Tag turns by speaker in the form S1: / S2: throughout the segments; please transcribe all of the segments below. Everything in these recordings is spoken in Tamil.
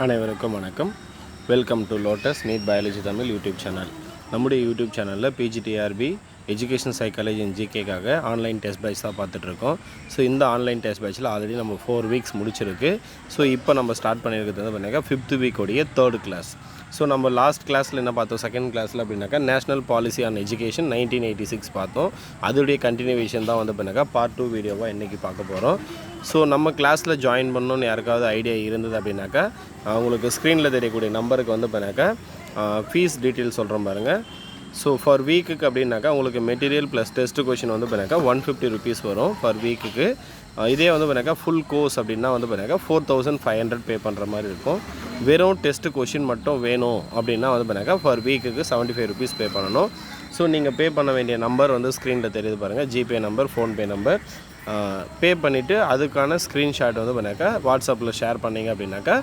S1: அனைவருக்கும் வணக்கம். Welcome to Lotus NEET biology Tamil YouTube channel. நம்முடைய யூடியூப் சேனலில் PGTRB எஜுகேஷன் சைக்காலஜி அண்ட் ஜிகேக்காக ஆன்லைன் டெஸ்ட் பேட்ச் தான் பார்த்துட்ருக்கோம். ஸோ இந்த ஆன்லைன் டெஸ்ட் பேட்சில் ஆல்ரெடி நம்ம 4 வீக்ஸ் முடிச்சிருக்கு. ஸோ இப்போ நம்ம ஸ்டார்ட் பண்ணியிருக்கிறது வந்து பார்த்தீங்கன்னா 5th வீக்கோடைய 3rd கிளாஸ். ஸோ நம்ம லாஸ்ட் கிளாஸில் என்ன பார்த்தோம், செகண்ட் கிளாஸில் அப்படின்னாக்கா நேஷனல் பாலிசி ஆன் எஜுகேஷன் 1986 பார்த்தோம். அதோடைய கண்டினியூவேஷன் தான் வந்து பார்த்தீங்கன்னா பார்ட் 2 வீடியோவாக இன்றைக்கி பார்க்க போகிறோம். ஸோ நம்ம கிளாஸில் ஜாயின் பண்ணணுன்னு யாருக்காவது ஐடியா இருந்தது அப்படின்னாக்கா உங்களுக்கு ஸ்க்ரீனில் தெரியக்கூடிய நம்பருக்கு வந்து பார்த்தீங்கன்னாக்கா ஃபீஸ் டீட்டெயில் சொல்கிறோம் பாருங்கள். ஸோ ஃபார் வீக்குக்கு அப்படின்னாக்கா உங்களுக்கு மெட்டீரியல் ப்ளஸ் டெஸ்ட் கொஷின் வந்து பார்த்தீங்கன்னாக்கா 150 rupees வரும் பர் வீக்குக்கு. இதே வந்து பார்த்தீங்கன்னாக்கா ஃபுல் கோர்ஸ் அப்படின்னா வந்து பார்த்தீங்கன்னாக்கா 4500 பே பண்ணுற மாதிரி இருக்கும். வெறும் டெஸ்ட்டு கொஷின் மட்டும் வேணும் அப்படின்னா வந்து பார்த்தீங்கன்னாக்கா பர் வீக்குக்கு 75 rupees பே பண்ணணும். ஸோ நீங்கள் பே பண்ண வேண்டிய நம்பர் வந்து ஸ்க்ரீனில் தெரியுது பாருங்கள், ஜிபே நம்பர், ஃபோன்பே நம்பர். பே பண்ணிவிட்டு அதுக்கான ஸ்க்ரீன்ஷாட் வந்து பண்ணாக்கா வாட்ஸ்அப்பில் ஷேர் பண்ணிங்க அப்படின்னாக்கா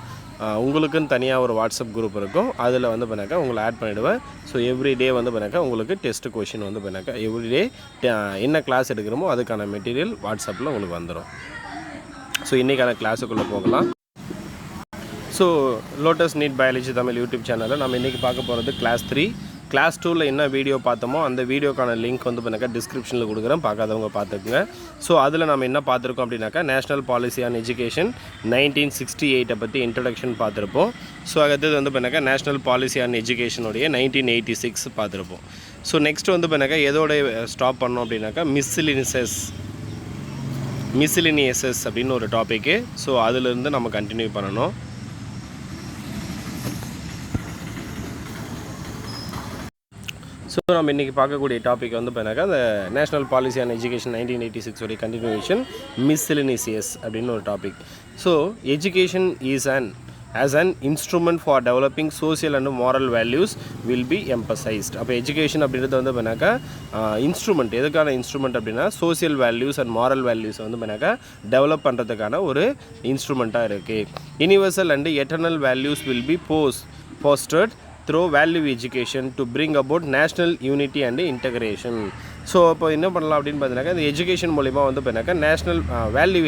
S1: உங்களுக்குன்னு தனியாக ஒரு வாட்ஸ்அப் குரூப் இருக்கும். அதில் வந்து பண்ணாக்கா உங்களை ஆட் பண்ணிவிடுவேன். ஸோ எவ்ரிடே வந்து பண்ணாக்கா உங்களுக்கு டெஸ்ட் கொஷின் வந்து பண்ணாக்கா எவ்ரிடே என்ன கிளாஸ் எடுக்கிறோமோ அதுக்கான மெட்டீரியல் வாட்ஸ்அப்பில் உங்களுக்கு வந்துடும். ஸோ இன்றைக்கான கிளாஸுக்குள்ளே போகலாம். So Lotus NEET biology Tamil YouTube சேனலில் நம்ம இன்றைக்கி பார்க்க போகிறது கிளாஸ் 3. கிளாஸ் 2ல் என்ன வீடியோ பார்த்தோமோ அந்த வீடியோக்கான லிங்க் வந்து பண்ணாக்கா டிஸ்கிரிப்ஷனில் கொடுக்குறேன், பார்க்காதவங்க பார்த்துக்குங்க. ஸோ அதில் நம்ம என்ன பார்த்துருக்கோம் அப்படின்னாக்கா நேஷனல் பாலிசி ஆன் எஜுகேஷன் 1968 பற்றி இன்ட்ரடக்ஷன் பார்த்துருப்போம். ஸோ அடுத்தது வந்து பண்ணாக்கா நேஷனல் பாலிசி ஆன் எஜுகேஷனுடைய 1986 பார்த்துருப்போம். ஸோ நெக்ஸ்ட் வந்து பண்ணாக்கா எதோட ஸ்டாப் பண்ணோம் அப்படின்னாக்கா மிஸ்லினியஸஸ் அப்படின்னு ஒரு டாப்பிக்கு. ஸோ அதிலிருந்து நம்ம கண்டினியூ பண்ணணும். ஸோ நம்ம இன்றைக்கி பார்க்கக்கூடிய டாபிக் வந்து பார்த்தீங்கன்னாக்கா அந்த நேஷனல் பாலிசி ஆன் எஜுகேஷன் 1986 உடைய கண்டினியூஷன் மிஸ்லினியஸ் அப்படின்னு ஒரு topic. So education as an instrument for developing social and moral values will be emphasized. அப்போ எஜுகேஷன் அப்படின்றது வந்து பண்ணாக்கா இன்ஸ்ட்ருமெண்ட், எதுக்கான இன்ஸ்ட்ருமெண்ட் அப்படின்னா social values and moral values வந்து பண்ணாக்கா டெவலப் பண்ணுறதுக்கான ஒரு இன்ஸ்ட்ருமெண்ட்டாக இருக்குது. Universal and eternal values will be fostered through value education to bring about national unity and integration. So இப்போ என்ன பண்ணலாம் அப்படின்னு பார்த்தீங்கன்னாக்கா இந்த எஜுகேஷன் மூலிமா வந்து பார்த்தீங்கன்னாக்கா நேஷ்னல் வேல்யூ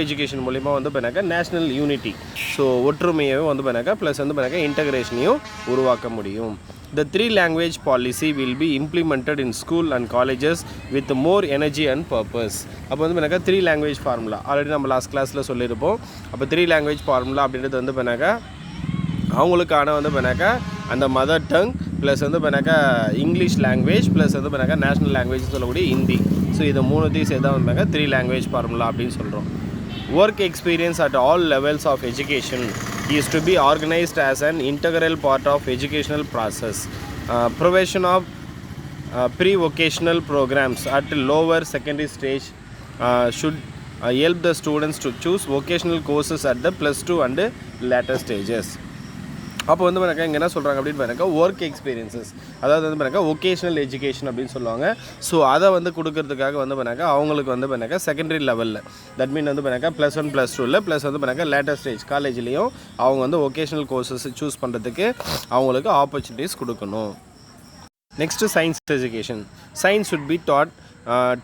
S1: எஜுகேஷன் மூலிமா வந்து பார்த்தீங்கன்னாக்கா நேஷ்னல் யூனிட்டி, ஸோ ஒற்றுமையையும் வந்து பார்த்தீங்கன்னாக்கா ப்ளஸ் வந்து பார்த்தீங்கன்னாக்கா இன்டகிரேஷனையும் உருவாக்க முடியும். The 3 language policy will be implemented in school and colleges with more energy and purpose. அப்போ வந்து பார்த்தீங்கன்னாக்கா 3 language ஃபார்முலா ஆல்ரெடி நம்ம லாஸ்ட் கிளாஸில் சொல்லியிருப்போம். அப்போ 3 language ஃபார்முலா அப்படின்றது வந்து பார்த்தீங்கன்னாக்கா அவங்களுக்கான வந்து பண்ணாக்கா அந்த மதர் டங் ப்ளஸ் வந்து பண்ணாக்கா இங்கிலீஷ் லாங்குவேஜ் ப்ளஸ் வந்து பண்ணாக்கா நேஷ்னல் லாங்குவேஜ் சொல்லக்கூடிய ஹிந்தி. ஸோ இதை மூணுத்தையும் சேர்த்தா வந்து பண்ணாக்கா 3 language ஃபார்முலா அப்படின்னு சொல்கிறோம். Work experience at all levels of education is to be organised as an integral part of educational process. Provision of pre-vocational programs at lower secondary stage should help the students to choose vocational courses at the +2 and later stages. அப்போ வந்து பண்ணாக்கா இங்கே என்ன சொல்கிறாங்க அப்படின்னு பண்ணாக்கா ஒர்க் எக்ஸ்பீரியன்ஸஸ், அதாவது வந்து பண்ணாக்கா ஒகேஷ்னல் எஜுகேஷன் அப்படின்னு சொல்லுவாங்க. ஸோ அதை வந்து கொடுக்கறதுக்காக வந்து பண்ணாக்கா அவங்களுக்கு வந்து பண்ணாக்கா செகண்டரி லெவலில், தட் மீன் வந்து பண்ணாக்கா +1 +2 ப்ளஸ் வந்து பண்ணாக்கா லேட்டர் ஸ்டேஜ் காலேஜ்லேயும் அவங்க வந்து ஒகேஷ்னல் கோர்சஸ் சூஸ் பண்ணுறதுக்கு அவங்களுக்கு ஆப்பர்ச்சுனிட்டிஸ் கொடுக்கணும். Next science education. Science should be taught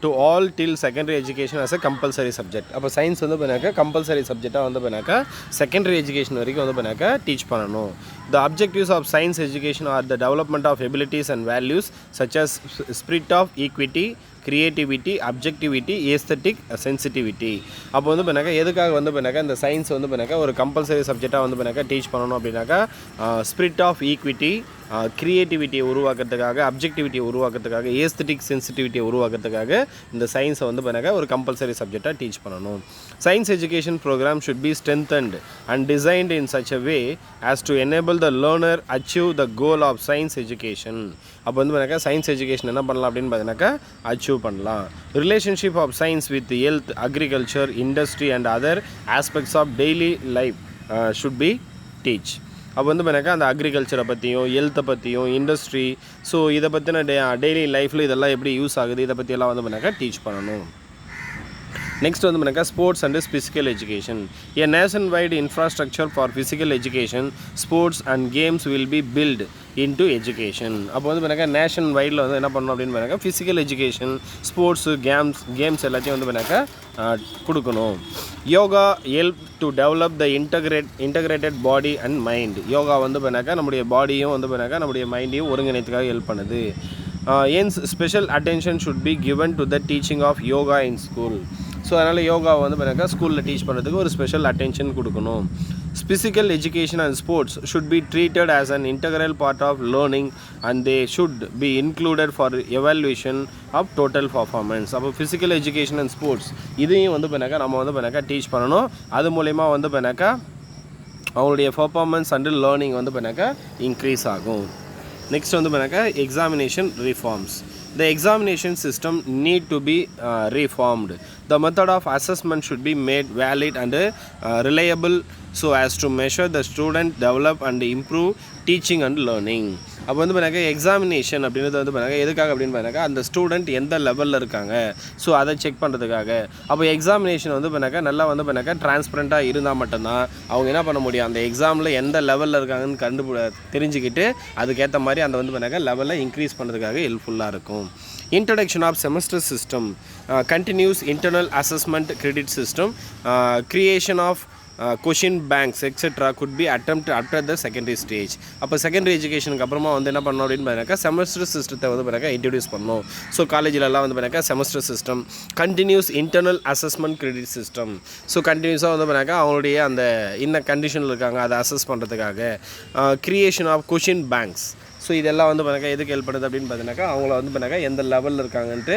S1: to all till secondary education as a compulsory subject. அப்போ சயின்ஸ் வந்து பண்ணாக்கா கம்பல்சரி சப்ஜெக்டாக வந்து பண்ணாக்கா செகண்டரி எஜுகேஷன் வரைக்கும் வந்து பண்ணாக்கா டீச் பண்ணணும். The objectives of science education are the development of abilities and values such as spirit of equity, creativity, objectivity, aesthetic, sensitivity. அப்போ வந்து பண்ணாக்கா எதுக்காக வந்து பண்ணாக்கா இந்த சயின்ஸ் வந்து பண்ணாக்கா ஒரு கம்பல்சரி சப்ஜெக்டாக வந்து பண்ணாக்கா டீச் பண்ணணும் அப்படின்னாக்கா ஸ்பிரிட் ஆஃப் ஈக்விட்டி, க்ரியேட்டிவிட்டியை உருவாக்குறதுக்காக, அப்ஜெக்டிவிட்டியை உருவாக்குறதுக்காக, ஏஸ்தட்டிக் சென்சிட்டிவிட்டியை உருவாக்குறதுக்காக இந்த சயின்ஸை வந்து பண்ணாக்கா ஒரு கம்பல்சரி சப்ஜெக்டாக டீச் பண்ணணும். Science education program should be strengthened and designed in such a way as to enable the learner achieve the goal of science education. அப்போ வந்து பண்ணாக்கா சயின்ஸ் எஜுகேஷன் என்ன பண்ணலாம் அப்படின்னு பார்த்தீங்கன்னாக்கா அச்சீவ் பண்ணலாம். Relationship of science with health, agriculture, industry and other aspects of daily life should be teach. அப்போ வந்து பண்ணாக்கா அந்த அக்ரிகல்ச்சரை பற்றியும் ஹெல்த்தை பற்றியும் இண்டஸ்ட்ரி, ஸோ இதை பற்றின டெய்லி லைஃப்பில் இதெல்லாம் எப்படி யூஸ் ஆகுது இதை பற்றியெல்லாம் வந்து பண்ணாக்கா டீச் பண்ணணும். நெக்ஸ்ட் வந்து பண்ணாக்கா sports and physical education. A nationwide infrastructure for physical education, sports and games will be built into education. அப்போ வந்து பண்ணாக்கா நேஷன் வைடில் வந்து என்ன பண்ணணும் அப்படின்னு பண்ணாக்கா ஃபிசிக்கல் எஜுகேஷன், ஸ்போர்ட்ஸு, கேம்ஸ் எல்லாத்தையும் வந்து பண்ணாக்கா கொடுக்கணும். Yoga help to develop the integrated body and mind. Yoga வந்து பண்ணாக்கா நம்முடைய பாடியும் வந்து பண்ணாக்கா நம்முடைய மைண்டையும் ஒருங்கிணைத்துக்காக ஹெல்ப் பண்ணுது. hence special attention should be given to the teaching of yoga in school. So அதனால் யோகாவை வந்து பண்ணாக்கா ஸ்கூலில் டீச் பண்ணுறதுக்கு ஒரு ஸ்பெஷல் அட்டென்ஷன் கொடுக்கணும். Physical education and sports should be treated as an integral part of learning and they should be included for evaluation of total performance. அப்போ physical education and sports இதையும் வந்து பண்ணாக்கா நம்ம வந்து பண்ணாக்கா டீச் பண்ணணும். அது மூலமா வந்து பண்ணாக்கா அவங்களுடைய பர்ஃபார்மன்ஸ் அண்ட் லேர்னிங் வந்து பண்ணாக்கா இன்க்ரீஸ் ஆகும். நெக்ஸ்ட் வந்து பண்ணாக்கா examination reforms. The examination system need to be reformed. The method of assessment should be made valid and reliable so as to measure the student develop and improve teaching and learning. அப்போ வந்து பண்ணாக்கா எக்ஸாமினேஷன் அப்படின்றது வந்து பண்ணாக்கா எதுக்காக அப்படின்னு பண்ணாக்கா அந்த ஸ்டூடெண்ட் எந்த லெவலில் இருக்காங்க, ஸோ அதை செக் பண்ணுறதுக்காக. அப்போ எக்ஸாமினேஷன் வந்து பண்ணாக்கா நல்லா வந்து பண்ணாக்கா டிரான்ஸ்பரண்ட்டாக இருந்தால் மட்டும்தான் அவங்க என்ன பண்ண முடியும், அந்த எக்ஸாமில் எந்த லெவலில் இருக்காங்கன்னு தெரிஞ்சுக்கிட்டு அதுக்கேற்ற மாதிரி அந்த வந்து பண்ணாக்கா லெவலில் இன்க்ரீஸ் பண்ணுறதுக்காக ஹெல்ப்ஃபுல்லாக இருக்கும். Introduction of semester system, continuous internal assessment credit system, creation of question banks etc. could be attempted after the secondary stage. அப்போ செகண்டரி எஜுகேஷனுக்கு அப்புறமா வந்து என்ன பண்ணணும் அப்படின்னு பார்த்தீங்கன்னா செமஸ்டர் சிஸ்டத்தை வந்து பார்த்தீங்கன்னா இன்ட்ரடியூஸ் பண்ணணும். ஸோ காலேஜிலலாம் வந்து பார்த்தீங்கன்னா semester system, continuous internal assessment credit system. So கண்டினியூஸாக வந்து பார்த்தீங்கன்னா அவங்களுடைய அந்த என்ன கண்டிஷனில் இருக்காங்க அதை அசஸ் பண்ணுறதுக்காக. Creation of question banks. So இதெல்லாம் வந்து பார்த்தீங்கன்னா எதுக்கு ஹெல்ப் பண்ணுது அப்படின்னு பார்த்தீங்கன்னாக்கா அவங்கள வந்து பார்த்தீங்கன்னா எந்த லெவலில் இருக்காங்கன்ட்டு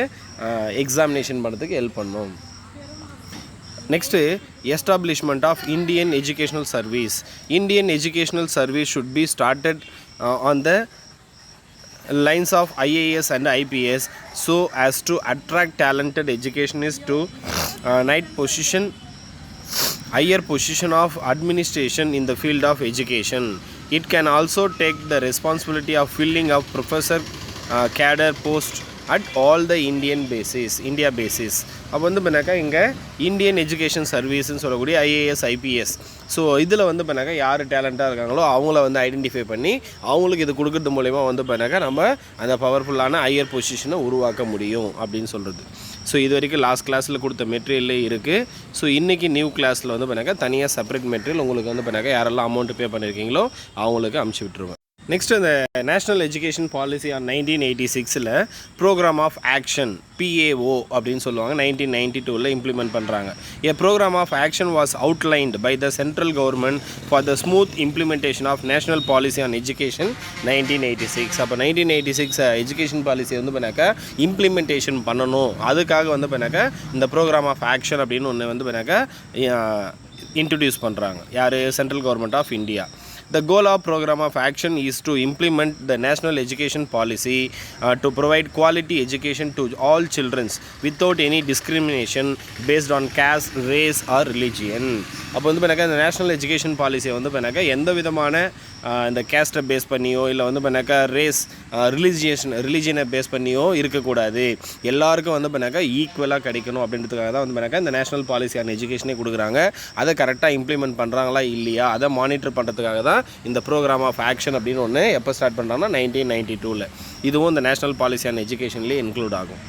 S1: எக்ஸாமினேஷன் பண்ணுறதுக்கு ஹெல்ப் பண்ணும். Next establishment of Indian educational service. Indian educational service should be started on the lines of IAS and IPS so as to attract talented educationists to higher position of administration in the field of education. It can also take the responsibility of filling of professor cadre post at all the India basis. அப்போ வந்து பண்ணாக்கா இங்கே இந்தியன் எஜுகேஷன் சர்வீஸ்ன்னு சொல்லக்கூடிய IAS IPS. ஸோ இதில் வந்து பண்ணாக்கா யார் டேலண்ட்டாக இருக்காங்களோ அவங்கள வந்து ஐடென்டிஃபை பண்ணி அவங்களுக்கு இது கொடுக்கறது மூலயமா வந்து பண்ணாக்கா நம்ம அந்த பவர்ஃபுல்லான ஹையர் பொசிஷனை உருவாக்க முடியும் அப்படின்னு சொல்கிறது. ஸோ இது வரைக்கும் லாஸ்ட் கிளாஸில் கொடுத்த மெட்டீரியல்லே இருக்குது. ஸோ இன்றைக்கி நியூ கிளாஸில் வந்து பண்ணாக்கா தனியாக செப்பரேட் மெட்டீரியல் உங்களுக்கு வந்து பண்ணாக்கா யாரெல்லாம் அமௌண்ட் பே பண்ணியிருக்கீங்களோ அவங்களுக்கு அமுச்சு விட்டுருவேன். நெக்ஸ்ட் இந்த national education policy on 1986 programme of action PAO அப்படின்னு சொல்லுவாங்க 1992 இம்ப்ளிமெண்ட் பண்ணுறாங்க. A program of action was outlined by the central government for the smooth implementation of national policy on education 1986. அப்போ 1986 எஜுகேஷன் பாலிசி வந்து பண்ணாக்கா இம்ப்ளிமெண்டேஷன் பண்ணணும். அதுக்காக வந்து பண்ணாக்கா இந்த ப்ரோக்ராம் ஆஃப் ஆக்ஷன் அப்படின்னு ஒன்று வந்து பண்ணாக்கா இன்ட்ரடியூஸ் பண்ணுறாங்க. யார்? Central government of India. The goal of program of action is to implement the national education policy to provide quality education to all children without any discrimination based on caste, race or religion. அப்போ வந்து பண்ணாக்கா இந்த நேஷ்னல் எஜுகேஷன் பாலிசியை வந்து பண்ணாக்கா எந்த விதமான இந்த கேஸ்ட்டை பேஸ் பண்ணியோ இல்லை வந்து பண்ணாக்கா ரேஸ் ரிலீஜியனை பேஸ் பண்ணியோ இருக்கக்கூடாது. எல்லாருக்கும் வந்து பண்ணாக்கா ஈக்குவலாக கிடைக்கணும் அப்படின்றதுக்காக தான் வந்து பண்ணாக்கா இந்த நேஷ்னல் பாலிசி ஆன் எஜுகேஷனே கொடுக்குறாங்க. அதை கரெக்டாக இம்ப்ளிமெண்ட் பண்ணுறாங்களா இல்லையா அதை மானிட்டர் பண்ணுறதுக்காக தான் இந்த ப்ரோக்ராம் ஆஃப் ஆக்ஷன் அப்படின்னு ஒன்று எப்போ ஸ்டார்ட் பண்ணுறாங்கன்னா 1992. இதுவும் இந்த நேஷ்னல் பாலிசி ஆன் எஜுகேஷன்லேயே இன்க்ளூட் ஆகும்.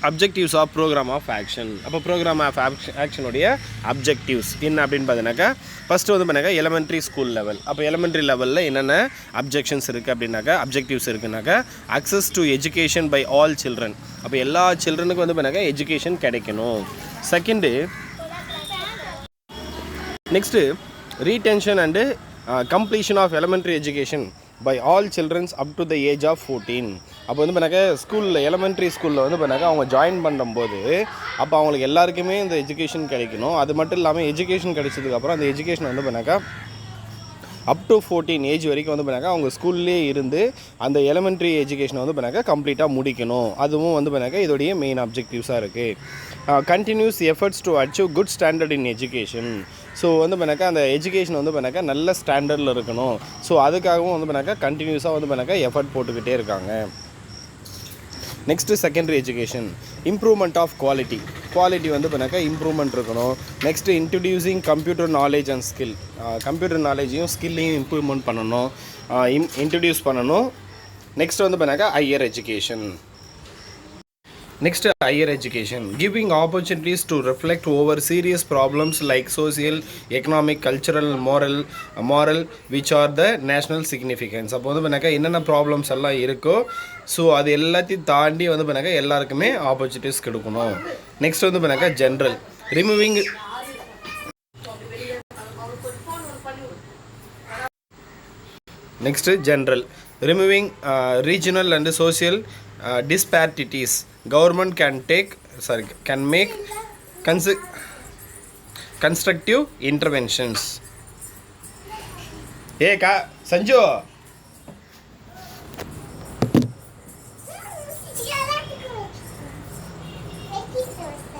S1: Objectives of programme of action. அப்போ ப்ரோக்ராம் ஆஃப் ஆக்ஷனுடைய அப்ஜெக்டிவ்ஸ் என்ன அப்படின்னு பார்த்தீங்கன்னாக்கா ஃபஸ்ட்டு வந்து பண்ணாக்கா எலிமெண்ட்ரி ஸ்கூல் லெவல். அப்போ எலிமெண்ட்ரி லெவலில் என்னென்ன அப்ஜெக்ஷன்ஸ் இருக்குது அப்படின்னாக்கா அப்ஜெக்டிவ்ஸ் இருக்குனாக்கா access to education by all children. அப்போ எல்லா சில்ட்ரனுக்கும் வந்து பண்ணாக்கா எஜுகேஷன் கிடைக்கணும். Second next retention and completion of elementary education by all childrens up to the age of 14. அப்போ வந்து பண்ணாக்கா ஸ்கூலில் எலிமெண்ட்ரி ஸ்கூலில் வந்து பண்ணாக்கா அவங்க ஜாயின் பண்ணும்போது அப்போ அவங்களுக்கு எல்லாருக்குமே இந்த எஜுகேஷன் கிடைக்கணும். அது மட்டும் இல்லாமல் எஜுகேஷன் கிடைச்சதுக்கப்புறம் அந்த எஜுகேஷன் வந்து பண்ணாக்கா அப் டு 14 ஏஜ் வரைக்கும் வந்து பண்ணாக்கா அவங்க ஸ்கூல்லே இருந்து அந்த எலிமெண்ட்ரி எஜுகேஷனை வந்து பண்ணாக்கா கம்ப்ளீட்டாக முடிக்கணும். அதுவும் வந்து பண்ணாக்கா இதோடைய மெயின் அப்ஜெக்டிவ்ஸாக இருக்குது. Continuous efforts to achieve good standard in education. So வந்து பண்ணாக்கா அந்த எஜுகேஷன் வந்து பண்ணாக்கா நல்ல ஸ்டாண்டர்டில் இருக்கணும். ஸோ அதுக்காகவும் வந்து பண்ணாக்கா கண்டினியூஸாக வந்து பண்ணாக்கா எஃபர்ட் போட்டுக்கிட்டே இருக்காங்க. Next secondary education, improvement of quality வந்து பண்ணாக்கா இம்ப்ரூவ்மெண்ட் இருக்கணும். Next introducing computer knowledge and skill, computer நாலேஜையும் ஸ்கில்லையும் இம்ப்ரூவ்மெண்ட் பண்ணணும், இன்ட்ரடியூஸ் பண்ணணும். நெக்ஸ்ட் வந்து பண்ணாக்கா higher education. Next, higher education, giving opportunities to reflect over serious problems like social, economic, cultural, moral, which are the national significance. அப்போ வந்து பண்ணாக்கா என்னென்ன ப்ராப்ளம்ஸ் எல்லாம் இருக்கோ ஸோ அது எல்லாத்தையும் தாண்டி வந்து பண்ணாக்கா எல்லாருக்குமே ஆப்பர்ச்சுனிட்டிஸ் கொடுக்கணும். நெக்ஸ்ட் வந்து பண்ணாக்கா general, removing regional and social disparities. Government can make constructive interventions. Hey Sanju,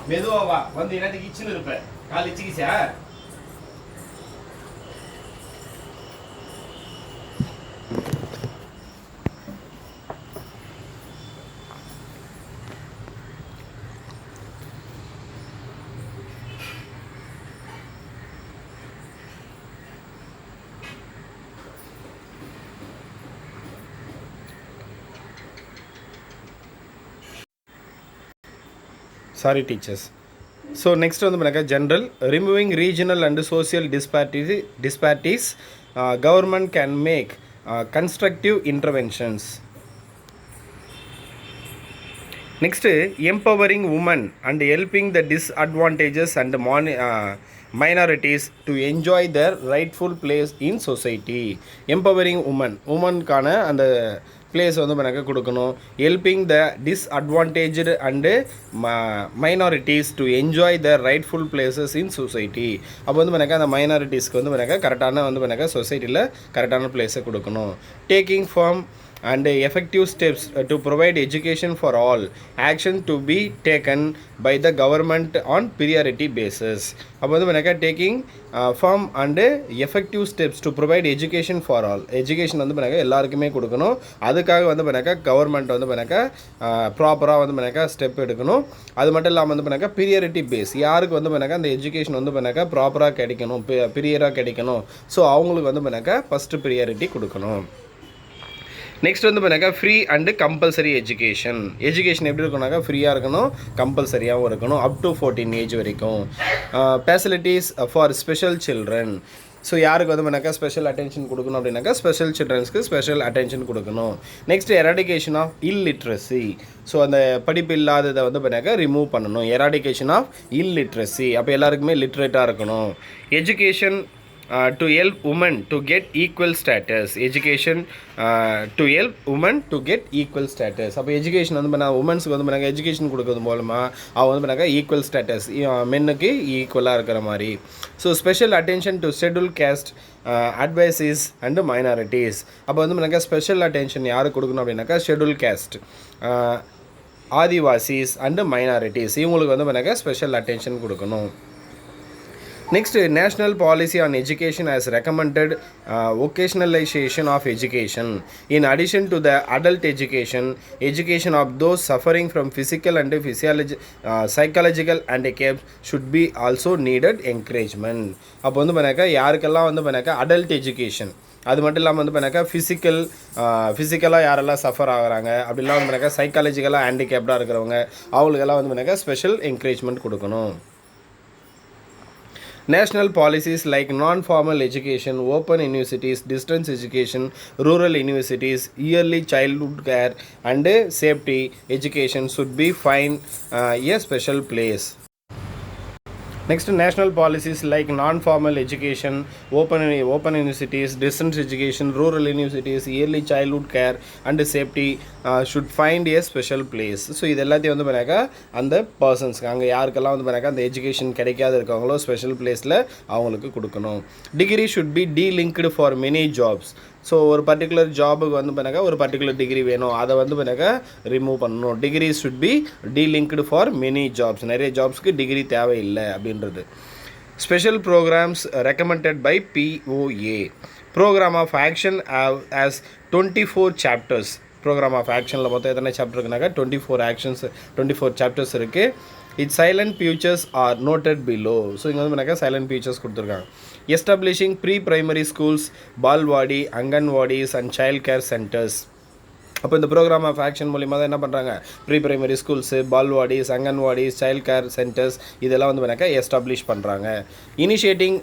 S1: மெதுவா வந்து என்ன கிச்சன் இருப்ப காலி சீக்கிசா. Sorry teachers. So next வந்து பண்ணாக்கா general, removing regional and social disparities, government can make constructive interventions. Next, empowering women and helping the disadvantages and minorities to enjoy their rightful place in society. Empowering womanக்கான அந்த பிளேஸ் வந்து பண்ணாக்க கொடுக்கணும். Helping the disadvantaged and minorities to enjoy the rightful places in society. அப்போ வந்து பண்ணாக்கா அந்த மைனாரிட்டிஸ்க்கு வந்து பண்ணாக்கா கரெக்டான வந்து பண்ணாக்கா சொசைட்டியில் கரெக்டான பிளேஸை கொடுக்கணும். Taking firm and effective steps to provide education for all, action to be taken by the government on priority basis. அப்போ வந்து பண்ணாக்கா taking firm and effective steps to provide education for all. Education வந்து பண்ணாக்கா எல்லாருக்குமே கொடுக்கணும். அதுக்காக வந்து பண்ணாக்கா கவர்மெண்ட் வந்து பண்ணாக்கா ப்ராப்பராக வந்து பண்ணாக்கா ஸ்டெப் எடுக்கணும். அது மட்டும் இல்லாமல் வந்து பண்ணாக்கா ப்ரியாரிட்டி பேஸ், யாருக்கு வந்து பண்ணாக்கா அந்த எஜுகேஷன் வந்து பண்ணாக்கா ப்ராப்பராக கிடைக்கணும், ப்ரியராக கிடைக்கணும், ஸோ அவங்களுக்கு வந்து பண்ணாக்கா ஃபஸ்ட்டு ப்ரியாரிட்டி கொடுக்கணும். நெக்ஸ்ட் வந்து பண்ணாக்கா free and compulsory education. Education எப்படி இருக்கணும்னாக்கா ஃப்ரீயாக இருக்கணும், கம்பல்சரியாகவும் இருக்கணும், அப் டு 14 ஏஜ் வரைக்கும். Facilities for special children, so யாருக்கு வந்து பண்ணாக்கா ஸ்பெஷல் அட்டென்ஷன் கொடுக்கணும் அப்படின்னாக்கா ஸ்பெஷல் சில்ட்ரன்ஸ்க்கு ஸ்பெஷல் அட்டென்ஷன் கொடுக்கணும். Next eradication of illiteracy, so அந்த படிப்பு இல்லாததை வந்து பண்ணாக்கா ரிமூவ் பண்ணணும். எராடிகேஷன் ஆஃப் இல்லிட்ரஸி, அப்போ எல்லாருக்குமே லிட்ரேட்டாக இருக்கணும். Education to help women to get equal status. Education to help women to get equal status. அப்போ எஜுகேஷன் வந்து பண்ணால் உமன்ஸுக்கு வந்து பண்ணாங்க எஜுகேஷன் கொடுக்கறது மூலமாக அவங்க வந்து பண்ணாங்க ஈக்குவல் ஸ்டேட்டஸ், மென்னுக்கு ஈக்குவலாக இருக்கிற மாதிரி. So special attention to schedule caste, advises and minorities. அப்போ வந்து பண்ணாக்கா ஸ்பெஷல் அட்டென்ஷன் யாருக்கு கொடுக்கணும் அப்படின்னாக்கா schedule caste, Adivasis and minorities, இவங்களுக்கு வந்து பண்ணாக்கா ஸ்பெஷல் அட்டென்ஷன் கொடுக்கணும். Next, national policy on education has recommended vocationalization of education. In addition to the adult education of those suffering from physical and psychological handicaps should be also needed encouragement. அப்போ வந்து பண்ணாக்கா யாருக்கெல்லாம் வந்து பண்ணாக்கா அடல்ட் எஜுகேஷன், அது மட்டும் இல்லாமல் வந்து பண்ணாக்கா ஃபிசிக்கலாக யாரெல்லாம் சஃபர் ஆகிறாங்க, அப்படிலாம் வந்து பண்ணாக்கா சைக்காலஜிக்கலாக ஹேண்டிகேப்டாக இருக்கிறவங்க அவங்களுக்கெல்லாம் வந்து பண்ணாக்கா ஸ்பெஷல் என்கரேஜ்மெண்ட் கொடுக்கணும். National policies like non-formal education, open universities, distance education, rural universities, early childhood care and safety education should be find a special place. Next, national policies like non-formal education, open universities, distance education, rural universities, early childhood care and safety should find a special place. So இது எல்லாத்தையும் வந்து பண்ணாக்கா அந்த பர்சன்ஸ்க்கு அங்கே யாருக்கெல்லாம் வந்து பண்ணாக்கா அந்த எஜுகேஷன் கிடைக்காத இருக்கவங்களோ ஸ்பெஷல் பிளேஸில் அவங்களுக்கு கொடுக்கணும். Degree should be delinked for many jobs. So ஒரு பர்டிகுலர் ஜாபுக்கு வந்து பண்ணாக்கா ஒரு பர்டிகுலர் டிகிரி வேணும், அதை வந்து பண்ணாக்கா ரிமூவ் பண்ணணும். Degree should be delinked for many jobs, நிறைய ஜாப்ஸ்க்கு டிகிரி தேவையில்லை அப்படின்றது. Special programmes recommended by POA. Programme of action as 24 chapters. Programme of ஆக்ஷனில் மொத்தம் எத்தனை சாப்டர் இருக்குனாக்கா 24 சாப்டர்ஸ் இருக்குது. It salient features are noted below. So இங்கே வந்து பண்ணாக்கா சைலண்ட் ஃபியூச்சர்ஸ் கொடுத்துருக்காங்க. Establishing pre primary schools, balwadi, anganwadis and child care centres. அப்போ இந்த ப்ரோக்ராம் ஆஃப் ஆக்ஷன் மூலிமா தான் என்ன பண்ணுறாங்க, pre primary schools, balwadis, anganwadis, child care centres இதெல்லாம் வந்து பண்ணாக்கா எஸ்டாப்ளிஷ் பண்ணுறாங்க. Initiating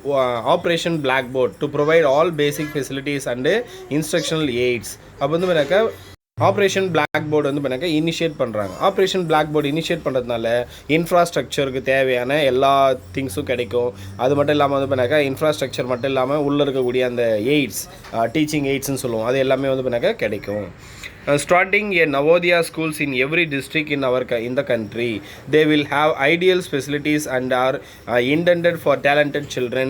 S1: Operation Blackboard to provide all basic facilities and instructional aids. அப்போ வந்து பண்ணாக்கா ஆப்ரேஷன் பிளாக் போர்டு வந்து பண்ணாக்கா இனிஷியேட் பண்ணுறாங்க. ஆப்ரேஷன் பிளாக் போர்டு இனிஷியேட் பண்ணுறதுனால இன்ஃப்ராஸ்ட்ரக்சருக்கு தேவையான எல்லா திங்ஸும் கிடைக்கும். அது மட்டும் இல்லாமல் வந்து பண்ணாக்கா இன்ஃப்ராஸ்ட்ரக்சர் மட்டும் இல்லாமல் உள்ளே இருக்கக்கூடிய அந்த எய்ட்ஸ், டீச்சிங் எய்ட்ஸ்ன்னு சொல்லுவோம், அது எல்லாமே வந்து பண்ணாக்கா கிடைக்கும். Starting a Navodaya schools in every district in the country. They will have ideal facilities and are intended for talented children.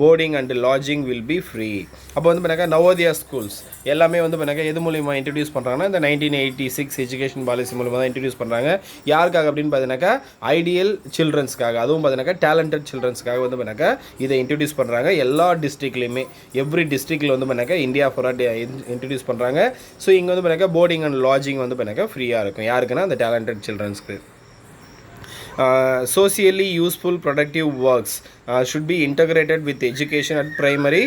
S1: Boarding and lodging will be free. அப்போ வந்து பண்ணாக்கா நவோதயா ஸ்கூல்ஸ் எல்லாமே வந்து பண்ணாக்கா எது மூலிமா இன்ட்ரடியூஸ் பண்ணுறாங்கன்னா இந்த 1986 எஜுகேஷன் பாலிசி மூலிமா தான் இன்ட்ரடியூஸ் பண்ணுறாங்க. யாருக்காக அப்படின்னு பார்த்தீங்கன்னாக்கா ஐடியல் சில்ட்ரன்ஸ்க்காக, அதுவும் பார்த்தீங்கன்னாக்கா டேலண்டட் சில்ட்ரன்ஸ்க்காக வந்து பண்ணாக்கா இதை இன்ட்ரடியூஸ் பண்ணுறாங்க. எல்லா டிஸ்ட்ரிக்ட்லையுமே எவ்ரி டிஸ்ட்ரிக்டில் வந்து பண்ணாக்கா இந்தியா ஃபுல்லாக இன்ட்ரடியூஸ் பண்ணுறாங்க. ஸோ இங்கே வந்து பண்ணாக்கா போர்டிங் அண்ட் லாட்ஜிங் வந்து பண்ணாக்கா ஃப்ரீயாக இருக்கும். யாருக்குன்னா அந்த talented சில்ட்ரன்ஸ்க்கு. Socially useful productive works should be integrated with education at primary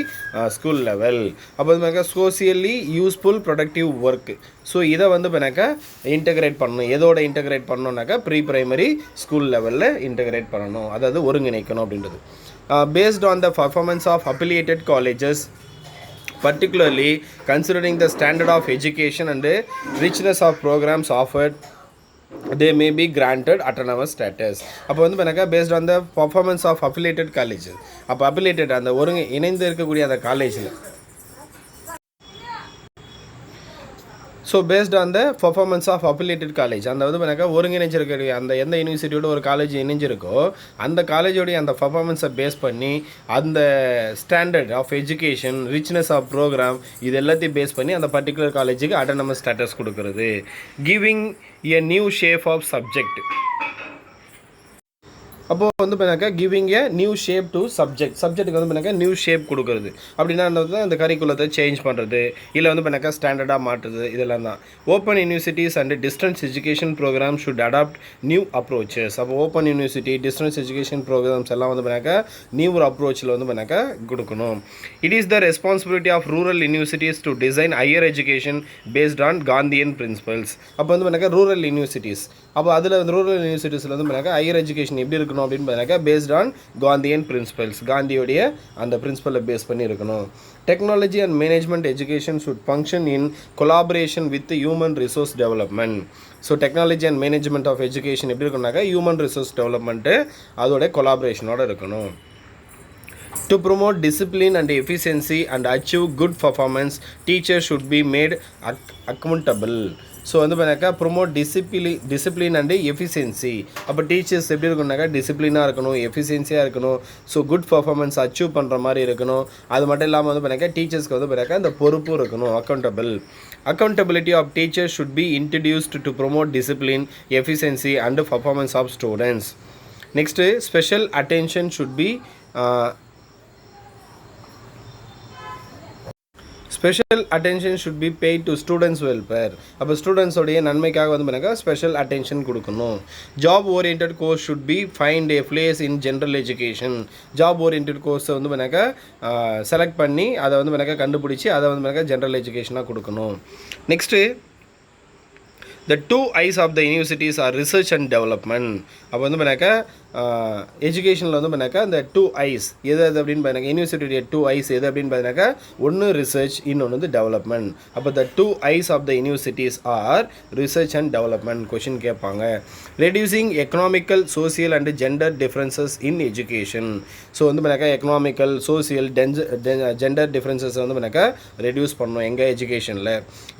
S1: school level. அப்போ வந்து socially useful productive work. So இதை வந்து பண்ணாக்கா இன்டகிரேட் பண்ணணும். எதோட இன்டகிரேட் பண்ணணுன்னாக்கா ப்ரீ பிரைமரி ஸ்கூல் லெவலில் இன்டகிரேட் பண்ணணும், அதாவது ஒருங்கிணைக்கணும் அப்படின்றது. Based on the performance of affiliated colleges, particularly considering the standard of education and the richness of programs offered, they may be granted autonomous status. அப்போ வந்து பண்ணாக்கா based on the performance of affiliated colleges. அப்போ affiliated அந்த இணைந்து இருக்கக்கூடிய அந்த காலேஜில், so based on the performance of affiliated college, அந்த வந்து பண்ணாக்கா ஒருங்கிணைச்சிருக்க அந்த எந்த யூனிவர்சிட்டியோட ஒரு காலேஜ் இணைஞ்சிருக்கோ அந்த காலேஜோடைய அந்த பர்ஃபார்மன்ஸை பேஸ் பண்ணி அந்த standard of education, richness of programme இது எல்லாத்தையும் பேஸ் பண்ணி அந்த பர்டிகுலர் காலேஜுக்கு அட்டானமஸ் ஸ்டேட்டஸ் கொடுக்குறது. Giving a new shape of subject. அப்போது வந்து பண்ணாக்கா giving a new shape to சப்ஜெக்ட்டுக்கு வந்து பண்ணாக்கா நியூ ஷேப் கொடுக்குறது. அப்படின்னா இந்த கரிக்குலத்தை சேஞ்ச் பண்ணுறது, இல்லை வந்து பண்ணாக்கா ஸ்டாண்டர்டாக மாற்றுறது, இதெல்லாம் தான். Open universities and distance education programme should adopt new approaches. அப்போ open university, distance education programmes எல்லாம் வந்து பண்ணாக்கா நியூ அப்ரோச்சில் வந்து பண்ணாக்கா கொடுக்கணும். It is the responsibility of rural universities to design higher education based on Gandhian principles. அப்போ வந்து பண்ணாக்கா ரூரல் யூனிவர்சிட்டிஸ், அப்போ அதில் வந்து ரூரல் யூனிவர்சிட்டிஸில் வந்து பண்ணாக்கா ஹையர் எஜுகேஷன் எப்படி இருக்கணும் அப்படின்னு பார்த்தீங்கன்னாக்கா பேஸ்ட் ஆன் காந்தியன் பிரின்சிபல்ஸ், காந்தியோடைய அந்த பிரின்சிபலை பேஸ் பண்ணி இருக்கணும். Technology and management education should function in collaboration with human resource development. So technology and management of education எப்படி இருக்குன்னாக்கா ஹியூமன் ரிசோர்ஸ் டெவலப்மெண்ட்டு அதோட கொலாபரேஷனோடு இருக்கணும். To promote discipline and efficiency and achieve good performance, teachers should be made accountable. So வந்து பண்ணாக்கா ப்ரொமோட் டிசிப்ளின் அண்டு எஃபிஷியன்சி. அப்போ டீச்சர்ஸ் எப்படி இருக்கணும்னாக்கா டிசிப்ளினாக இருக்கணும், எஃபிஷியன்சியாக இருக்கணும், ஸோ குட் பர்ஃபார்மன்ஸ் அச்சீவ் பண்ணுற மாதிரி இருக்கணும். அது மட்டும் இல்லாமல் வந்து பண்ணாக்கா டீச்சர்ஸ்க்கு வந்து பண்ணாக்கா இந்த பொறுப்பும் இருக்கணும், accountability of teachers should be introduced to promote discipline, efficiency and performance of students. Next special attention should be special attention should be paid to students welfare. அப்போ ஸ்டூடெண்ட்ஸோடைய நன்மைக்காக வந்து பண்ணாக்கா ஸ்பெஷல் அட்டென்ஷன் கொடுக்கணும். Job orient course should be find a place in general education. Job orient கோர்ஸை வந்து பண்ணாக்கா செலக்ட் பண்ணி அதை வந்து பண்ணாக்கா கண்டுபிடிச்சி அதை வந்து பண்ணாக்கா ஜென்ரல் எஜுகேஷனாக கொடுக்கணும். Next the two eyes of the universities are research and development. அப்போ வந்து பண்ணாக்கா எஜுகேஷனில் வந்து பண்ணாக்கா இந்த டூ ஐஸ் எது அப்படின்னு பார்த்தீங்கன்னா யூனிவர்சிட்டியுடைய டூ ஐஸ் எது அப்படின்னு பார்த்தீங்கன்னாக்கா ஒன்று ரிசர்ச், இன்னொன்று வந்து டெவலப்மெண்ட். அப்போ the two eyes of the universities are research and development. Question கேட்பாங்க. Reducing economical, social and gender differences in education. So வந்து பண்ணாக்கா எக்கனாமிக்கல், சோசியல், ஜெண்டர் டிஃப்ரென்சஸ் வந்து பண்ணாக்கா ரெடியூஸ் பண்ணணும் எங்கள் எஜுகேஷனில்.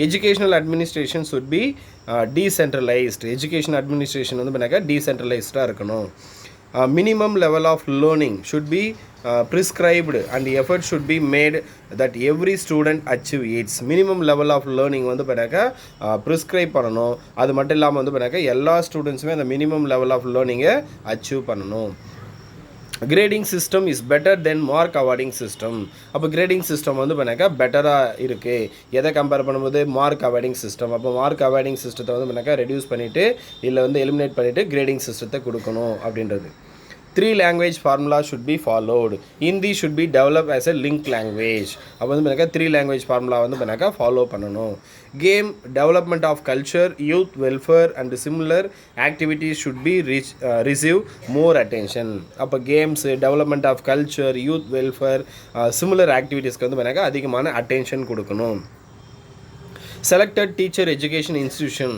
S1: Educational administration should be decentralised. Education administration வந்து பண்ணாக்கா டீசென்ட்ரலைஸ்டாக இருக்கணும். Minimum level of learning should be prescribed and effort should be made that every student achieve its minimum level of learning வந்து பண்ணாக்கா prescribe பண்ணணும். அது மட்டும் இல்லாமல் வந்து பண்ணாக்கா எல்லா ஸ்டூடெண்ட்ஸுமே அந்த மினிமம் லெவல் ஆஃப் லேர்னிங்கை அச்சீவ் பண்ணணும். Grading system is better then mark awarding system. அப்போ கிரேடிங் சிஸ்டம் வந்து பண்ணாக்கா பெட்டராக இருக்குது. எதை கம்பேர் பண்ணும்போது மார்க் அவார்டிங் சிஸ்டம். அப்போ மார்க் அவார்டிங் சிஸ்டத்தை வந்து பண்ணாக்கா ரெடியூஸ் பண்ணிவிட்டு இல்லை வந்து எலிமினேட் பண்ணிவிட்டு கிரேடிங் சிஸ்டத்தை கொடுக்கணும் அப்படின்றது. 3 language formula should be followed. Hindi should be developed as a link language. அப்போ வந்து பண்ணாக்கா 3 language formula வந்து பண்ணாக்கா ஃபாலோ பண்ணணும். Game development of culture, youth welfare and similar activities should be receive more attention. அப்போ games, development of culture, youth welfare, similar activitiesக்கு வந்து பண்ணாக்கா அதிகமான அட்டென்ஷன் கொடுக்கணும். Selected teacher education institution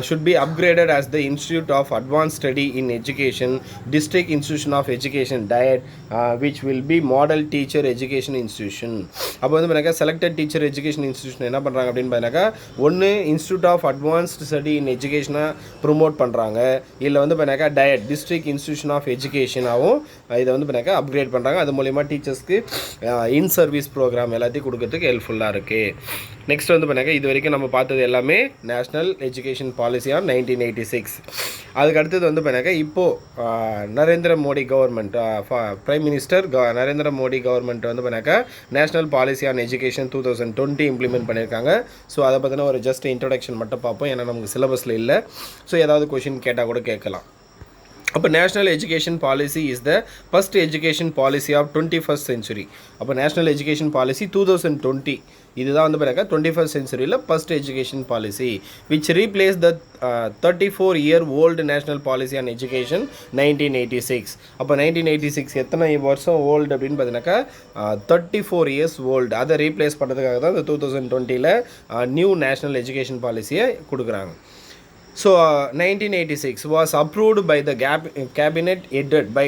S1: should be upgraded as the Institute of Advanced Study in Education, District Institution of Education DIET, which will be Model Teacher Education Institution. அப்போ வந்து பண்ணாக்கா செலக்டட் டீச்சர் எஜுகேஷன் இன்ஸ்டியூஷன் என்ன பண்ணுறாங்க அப்படின்னு பண்ணாக்கா ஒன்று institute of advanced study in எஜுகேஷனாக ப்ரொமோட் பண்ணுறாங்க, இல்லை வந்து பண்ணாக்கா டயட் டிஸ்ட்ரிக்ட் இன்ஸ்டியூஷன் ஆஃப் எஜுகேஷனாகவும் இதை வந்து பண்ணாக்கா அப்கிரேட் பண்ணுறாங்க. அது மூலிமா டீச்சர்ஸ்க்கு இன் சர்வீஸ் ப்ரோக்ராம் எல்லாத்தையும் கொடுக்கறதுக்கு ஹெல்ப்ஃபுல்லாக இருக்குது. நெக்ஸ்ட் வந்து பண்ணாக்கா இது வரைக்கும் நம்ம பார்த்தது எல்லாமே நேஷ்னல் எஜுகேஷன் பாலிசி ஆஃப் 1986. அதுக்கு அடுத்தது வந்து பண்ணாக்கா இப்போது Narendra Modi government prime minister Narendra Modi government வந்து பண்ணாக்கா national policy on education 2020 implement பண்ணியிருக்காங்க. ஸோ அதை பற்றின ஒரு ஜஸ்ட் இன்ட்ரொடக்ஷன் மட்டும் பார்ப்போம், ஏன்னா நமக்கு சிலபஸில் இல்லை. ஸோ ஏதாவது கொஷின் கேட்டால் கூட கேட்கலாம். அப்போ national education policy is the first education policy of 21st century. அப்போ நேஷ்னல் எஜுகேஷன் பாலிசி 2020 இதுதான் வந்து பார்த்தா 21st centuryயில் first education policy which replace the 34-year-old national policy on education 1986. அப்போ 1986 எத்தனை வருஷம் ஓல்டு அப்படின்னு பார்த்தீங்கன்னாக்கா 34 years old. அதை ரீப்ளேஸ் பண்ணுறதுக்காக தான் இந்த 2020 நியூ நேஷ்னல் எஜுகேஷன் பாலிசியை கொடுக்குறாங்க. So 1986 was approved by the cabinet headed by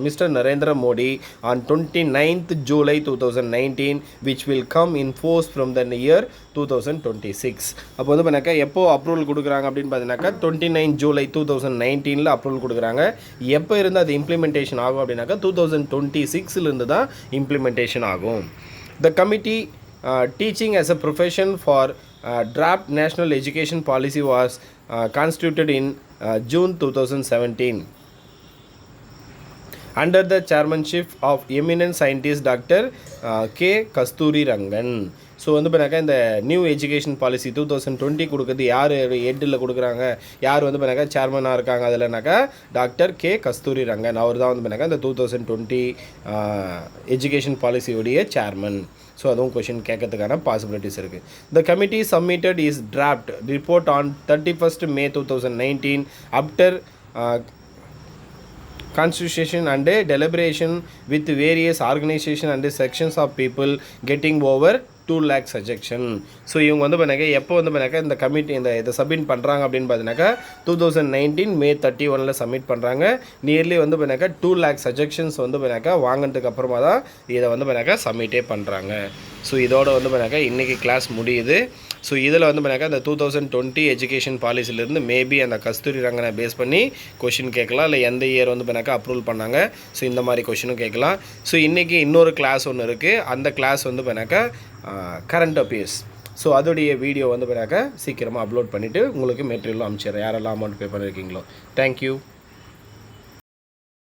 S1: Mr. Narendra Modi on 29th July 2019, which will come in force from the year 2026. அப்போ வந்து பண்ணாக்கா எப்போ அப்ரூவல் கொடுக்குறாங்க அப்படின்னு பார்த்தீங்கன்னாக்கா 29 July 2019 அப்ரூவல் கொடுக்குறாங்க. எப்போ இருந்து அது இம்ப்ளிமெண்டேஷன் ஆகும் அப்படின்னாக்கா 2026 தான் இம்ப்ளிமெண்டேஷன் ஆகும். The committee teaching as a profession for draft national education policy was constituted in June 2017 under the chairmanship of eminent scientist Dr. K. Kasturi Rangan. So வந்து பண்ணாக்கா இந்த நியூ எஜுகேஷன் பாலிசி 2020 கொடுக்குறது யார் ஹெட்டில் கொடுக்குறாங்க, யார் வந்து பண்ணாக்கா சேர்மனாக இருக்காங்க அதில்னாக்கா டாக்டர் கே கஸ்தூரி ரங்கன். அவர் தான் வந்து பண்ணாக்கா இந்த 2020 எஜுகேஷன் பாலிசியோடைய சேர்மன். ஸோ அதுவும் கொஷின் கேட்கறதுக்கான பாசிபிலிட்டிஸ் இருக்குது. The committee submitted is draft report on 31st May 2019 after constitution and deliberation with various organization and sections of people getting over 2 lakh suggestion. So இவங்க வந்து பண்ணாக்கா எப்போ வந்து பண்ணாக்கா இந்த கமிட்டி இதை சப்மிட் பண்ணுறாங்க அப்படின்னு பார்த்தீங்கன்னாக்கா 2019 May 31 சப்மிட் பண்ணுறாங்க. நியர்லி வந்து பண்ணாக்கா 2 lakh சஜெக்ஷன்ஸ் வந்து பண்ணாக்கா வாங்கினதுக்கு அப்புறமா தான் இதை வந்து பண்ணாக்கா சப்மிட்டே பண்ணுறாங்க. ஸோ இதோட வந்து பண்ணாக்கா இன்றைக்கி கிளாஸ் முடியுது. ஸோ இதில் வந்து பண்ணாக்கா இந்த 2020 எஜுகேஷன் பாலிசிலேருந்து மேபி அந்த கஸ்தூரி ரங்கனை பேஸ் பண்ணி கொஷின் கேட்கலாம், இல்லை எந்த இயர் வந்து பண்ணாக்கா அப்ரூவல் பண்ணாங்க, ஸோ இந்த மாதிரி கொஷினும் கேட்கலாம். ஸோ இன்றைக்கி இன்னொரு கிளாஸ் ஒன்று இருக்குது, அந்த கிளாஸ் வந்து பண்ணாக்கா கரண்ட் அஃபேர்ஸ். ஸோ அதோடைய வீடியோ வந்து பண்ணாக்கா சீக்கிரமாக அப்லோட் பண்ணிவிட்டு உங்களுக்கு மெட்டீரியலும் அனுப்பிச்சிடுறேன், யாரெல்லாம் அமௌண்ட் பே பண்ணியிருக்கீங்களோ. தேங்க்யூ.